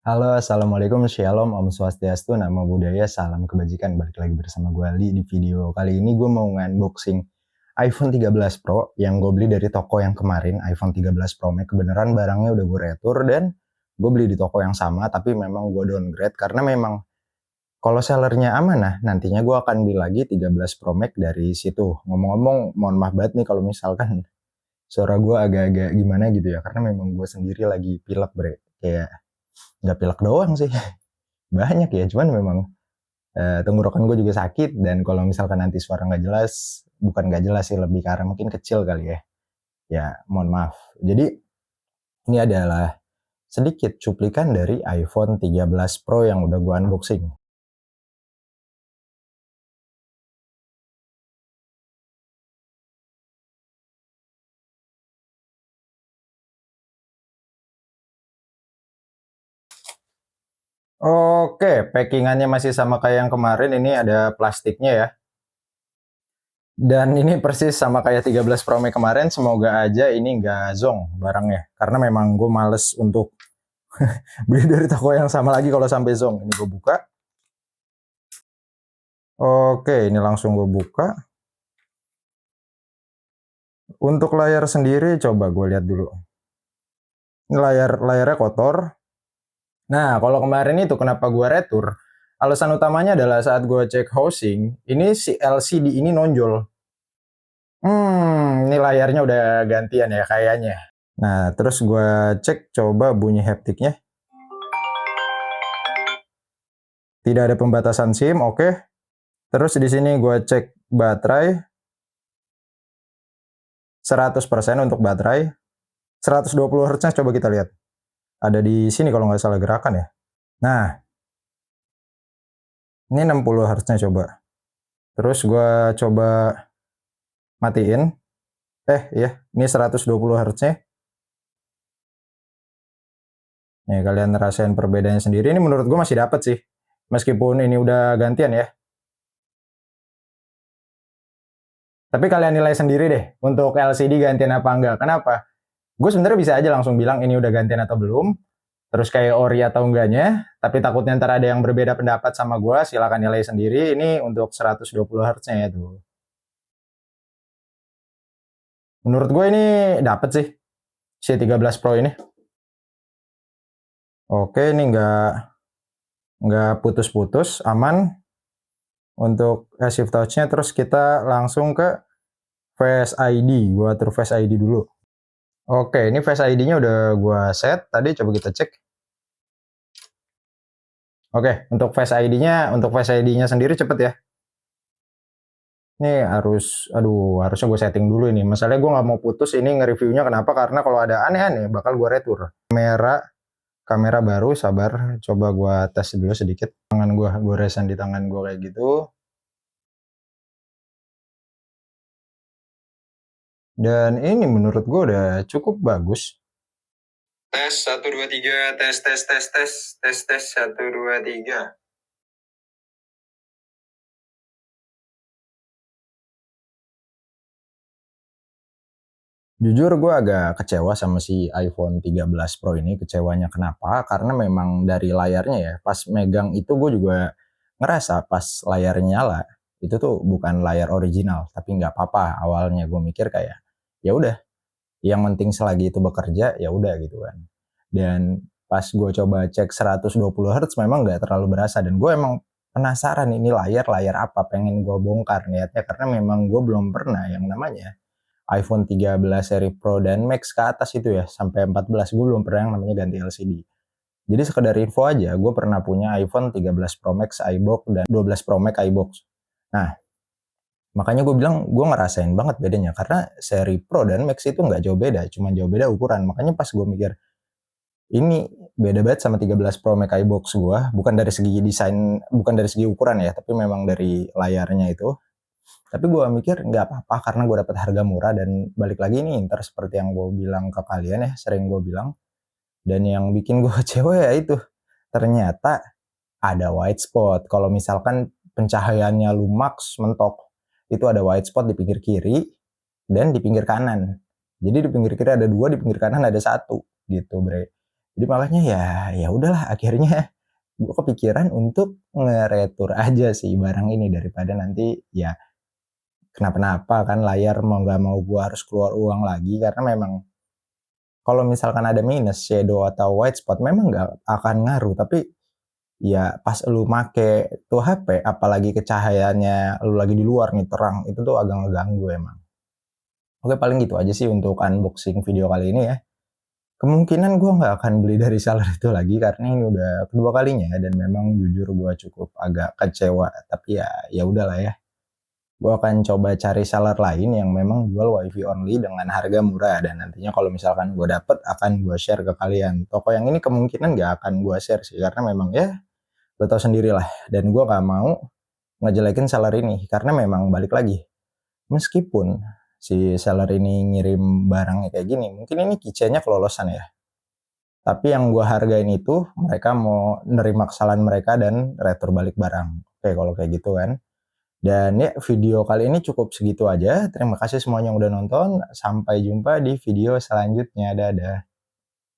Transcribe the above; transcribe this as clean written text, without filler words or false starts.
Halo, Assalamualaikum, Shalom, Om Swastiastu, Namo Buddhaya, Salam Kebajikan. Balik lagi bersama gue Ali di video kali ini gue mau unboxing iPhone 13 Pro yang gue beli dari toko yang kemarin, iPhone 13 Pro Max. Kebenaran barangnya udah gue retur dan gue beli di toko yang sama, tapi memang gue downgrade karena memang kalau sellernya amanah, nantinya gue akan beli lagi 13 Pro Max dari situ. Ngomong-ngomong, mohon maaf banget nih kalau misalkan suara gue agak-agak gimana gitu ya, karena memang gue sendiri lagi pilek bre, kayak nggak pilek doang sih, banyak ya, cuman memang tenggorokan gue juga sakit, dan kalau misalkan nanti suara nggak jelas, bukan nggak jelas sih, lebih karena mungkin kecil kali ya, ya mohon maaf. Jadi ini adalah sedikit cuplikan dari iPhone 13 Pro yang udah gue unboxing. Oke, packingannya masih sama kayak yang kemarin, ini ada plastiknya ya. Dan ini persis sama kayak 13 Pro Max kemarin, semoga aja ini nggak zonk barangnya. Karena memang gue males untuk beli dari toko yang sama lagi kalau sampai zonk. Ini gue buka. Oke, ini langsung gue buka. Untuk layar sendiri coba gue lihat dulu. Ini layarnya kotor. Nah, kalau kemarin itu kenapa gue retur? Alasan utamanya adalah saat gue cek housing, ini si LCD ini nonjol. Ini layarnya udah gantian ya kayaknya. Nah, terus gue cek coba bunyi haptiknya. Tidak ada pembatasan SIM, oke. Terus di sini gue cek baterai 100% untuk baterai. 120 Hz coba kita lihat. Ada di sini kalau nggak salah gerakan ya. Nah, ini 60 Hz coba. Terus gue coba matiin. Ya, ini 120 Hz-nya. Nih, kalian ngerasain perbedaannya sendiri. Ini menurut gue masih dapat sih. Meskipun ini udah gantian ya. Tapi kalian nilai sendiri deh untuk LCD gantian apa enggak. Kenapa? Gue sebenarnya bisa aja langsung bilang ini udah gantian atau belum. Terus kayak ori atau enggaknya. Tapi takutnya ntar ada yang berbeda pendapat sama gue. Silahkan nilai sendiri. Ini untuk 120 Hz-nya ya tuh. Menurut gue ini dapat sih. Si 13 Pro ini. Oke, ini nggak putus-putus, aman. Untuk Active Touch-nya, terus kita langsung ke Face ID. Gua atur Face ID dulu. Oke, ini Face ID-nya udah gua set. Tadi coba kita cek. Oke, untuk Face ID-nya sendiri cepet ya. Ini harusnya gue setting dulu ini. Masalahnya gue nggak mau putus ini nge-reviewnya, kenapa? Karena kalau ada aneh-aneh bakal gue retur. Kamera baru, sabar. Coba gue tes dulu sedikit. Tangan gue resen di tangan gue kayak gitu. Dan ini menurut gue udah cukup bagus. Tes 1 2 3, tes 1 2 3. Jujur gue agak kecewa sama si iPhone 13 Pro ini. Kecewanya kenapa? Karena memang dari layarnya ya, pas megang itu gue juga ngerasa pas layar nyala itu tuh bukan layar original. Tapi nggak apa-apa, awalnya gue mikir kayak ya udah, yang penting selagi itu bekerja ya udah gitu kan. Dan pas gue coba cek 120 Hz memang nggak terlalu berasa, dan gue emang penasaran ini layar apa, pengen gue bongkar niatnya, karena memang gue belum pernah yang namanya iPhone 13 seri Pro dan Max ke atas itu ya, sampai 14 gue belum pernah yang namanya ganti LCD. Jadi sekedar info aja, gue pernah punya iPhone 13 Pro Max iBox dan 12 Pro Max iBox. Nah, makanya gue bilang gue ngerasain banget bedanya, karena seri Pro dan Max itu nggak jauh beda, cuma jauh beda ukuran. Makanya pas gue mikir, ini beda banget sama 13 Pro Max iBox gue, bukan dari segi desain, bukan dari segi ukuran ya, tapi memang dari layarnya itu. Tapi gue mikir nggak apa-apa karena gue dapat harga murah, dan balik lagi nih ntar seperti yang gue bilang ke kalian ya, sering gue bilang. Dan yang bikin gue kecewa ya itu, ternyata ada white spot. Kalau misalkan pencahayaannya lumaks mentok, itu ada white spot di pinggir kiri dan di pinggir kanan. Jadi di pinggir kiri ada 2, di pinggir kanan ada 1 gitu bre. Jadi makanya ya udahlah akhirnya gue kepikiran untuk ngeretur aja sih barang ini daripada nanti ya kenapa-napa kan layar mau nggak mau gue harus keluar uang lagi karena memang kalau misalkan ada minus, shadow atau white spot memang nggak akan ngaruh, tapi ya pas lu make tuh HP apalagi kecahayaannya lu lagi di luar nih terang, itu tuh agak ngeganggu emang. Oke paling gitu aja sih untuk unboxing video kali ini ya. Kemungkinan gue nggak akan beli dari seller itu lagi karena ini udah kedua kalinya dan memang jujur gue cukup agak kecewa, tapi ya udahlah ya. Gue akan coba cari seller lain yang memang jual WiFi only dengan harga murah dan nantinya kalau misalkan gue dapet akan gue share ke kalian. Toko yang ini kemungkinan nggak akan gue share sih karena memang ya lo tau sendiri lah dan gue nggak mau ngejelekin seller ini karena memang balik lagi meskipun si seller ini ngirim barangnya kayak gini mungkin ini keychainnya kelolosan ya, tapi yang gue hargain itu mereka mau nerima kesalahan mereka dan retur balik barang. Oke kalau kayak gitu kan. Dan ya video kali ini cukup segitu aja. Terima kasih semuanya yang udah nonton. Sampai jumpa di video selanjutnya. Dadah.